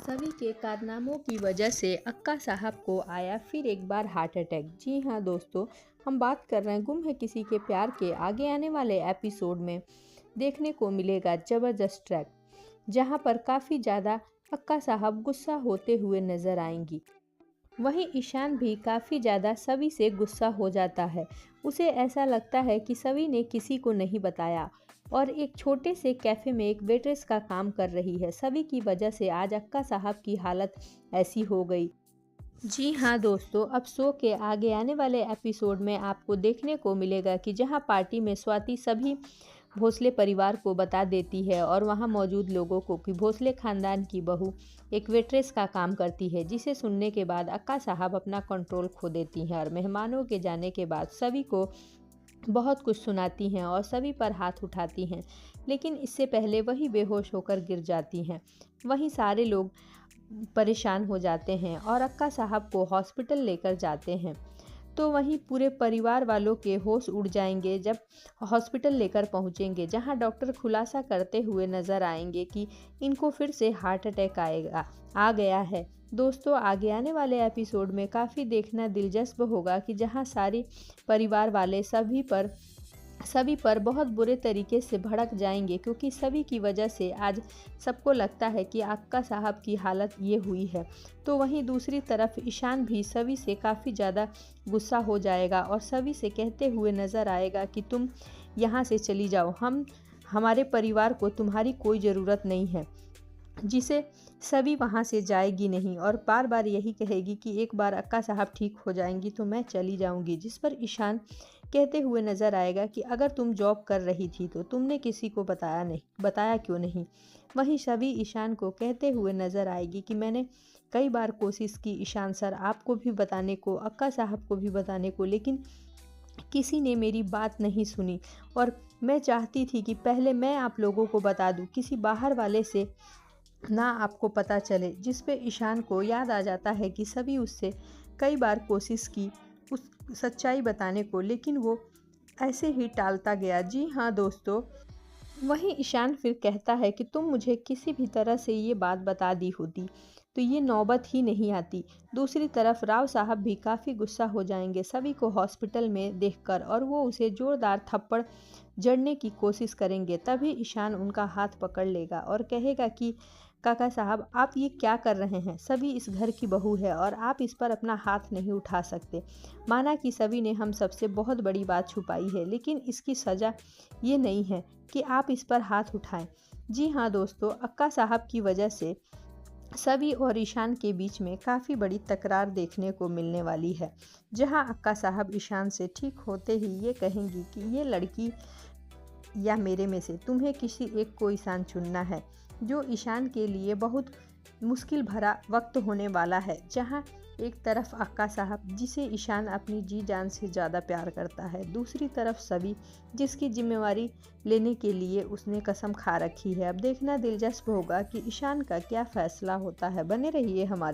सभी के कारनामों की वजह से अक्का साहब को आया फिर एक बार हार्ट अटैक। जी हाँ दोस्तों, हम बात कर रहे हैं गुम है किसी के प्यार के आगे आने वाले एपिसोड में देखने को मिलेगा ज़बरदस्त ट्रैक, जहां पर काफ़ी ज़्यादा अक्का साहब गुस्सा होते हुए नजर आएंगी। वहीं ईशान भी काफ़ी ज़्यादा सभी से गुस्सा हो जाता है। उसे ऐसा लगता है कि सभी ने किसी को नहीं बताया और एक छोटे से कैफ़े में एक वेट्रेस का काम कर रही है। सभी की वजह से आज अक्का साहब की हालत ऐसी हो गई। जी हाँ दोस्तों, अब शो के आगे आने वाले एपिसोड में आपको देखने को मिलेगा कि जहाँ पार्टी में स्वाति सभी भोसले परिवार को बता देती है और वहाँ मौजूद लोगों को कि भोसले खानदान की बहू एक वेट्रेस का काम करती है, जिसे सुनने के बाद अक्का साहब अपना कंट्रोल खो देती हैं और मेहमानों के जाने के बाद सभी को बहुत कुछ सुनाती हैं और सभी पर हाथ उठाती हैं, लेकिन इससे पहले वही बेहोश होकर गिर जाती हैं। वहीं सारे लोग परेशान हो जाते हैं और अक्का साहब को हॉस्पिटल लेकर जाते हैं। तो वहीं पूरे परिवार वालों के होश उड़ जाएंगे जब हॉस्पिटल लेकर पहुंचेंगे, जहां डॉक्टर खुलासा करते हुए नजर आएंगे कि इनको फिर से हार्ट अटैक आ गया है। दोस्तों, आगे आने वाले एपिसोड में काफ़ी देखना दिलचस्प होगा कि जहां सारे परिवार वाले सभी पर बहुत बुरे तरीके से भड़क जाएंगे, क्योंकि सभी की वजह से आज सबको लगता है कि अक्का साहब की हालत ये हुई है। तो वहीं दूसरी तरफ ईशान भी सभी से काफ़ी ज़्यादा गुस्सा हो जाएगा और सभी से कहते हुए नज़र आएगा कि तुम यहाँ से चली जाओ, हमारे परिवार को तुम्हारी कोई ज़रूरत नहीं है, जिसे सभी वहाँ से जाएगी नहीं और बार बार यही कहेगी कि एक बार अक्का साहब ठीक हो जाएंगी तो मैं चली जाऊंगी। जिस पर ईशान कहते हुए नजर आएगा कि अगर तुम जॉब कर रही थी तो तुमने किसी को बताया क्यों नहीं। वहीं सभी ईशान को कहते हुए नजर आएगी कि मैंने कई बार कोशिश की ईशान सर, आपको भी बताने को, अक्का साहब को भी बताने को, लेकिन किसी ने मेरी बात नहीं सुनी और मैं चाहती थी कि पहले मैं आप लोगों को बता दूं, किसी बाहर वाले से ना आपको पता चले। जिस पे ईशान को याद आ जाता है कि सभी उससे कई बार कोशिश की उस सच्चाई बताने को, लेकिन वो ऐसे ही टालता गया। जी हाँ दोस्तों, वहीं ईशान फिर कहता है कि तुम मुझे किसी भी तरह से ये बात बता दी होती तो ये नौबत ही नहीं आती। दूसरी तरफ राव साहब भी काफ़ी गुस्सा हो जाएंगे सभी को हॉस्पिटल में देखकर और वो उसे जोरदार थप्पड़ जड़ने की कोशिश करेंगे। तभी ईशान उनका हाथ पकड़ लेगा और कहेगा कि काका साहब, आप ये क्या कर रहे हैं? सभी इस घर की बहू है और आप इस पर अपना हाथ नहीं उठा सकते। माना कि सभी ने हम सबसे बहुत बड़ी बात छुपाई है, लेकिन इसकी सज़ा ये नहीं है कि आप इस पर हाथ उठाएं। जी हाँ दोस्तों, अक्का साहब की वजह से सभी और ईशान के बीच में काफ़ी बड़ी तकरार देखने को मिलने वाली है, जहां अक्का साहब ईशान से ठीक होते ही ये कहेंगी कि ये लड़की या मेरे में से तुम्हें किसी एक को ईशान चुनना है, जो ईशान के लिए बहुत मुश्किल भरा वक्त होने वाला है। जहां एक तरफ अक्का साहब, जिसे ईशान अपनी जी जान से ज़्यादा प्यार करता है, दूसरी तरफ सभी, जिसकी जिम्मेवारी लेने के लिए उसने कसम खा रखी है। अब देखना दिलचस्प होगा कि ईशान का क्या फैसला होता है। बने रहिए हमारे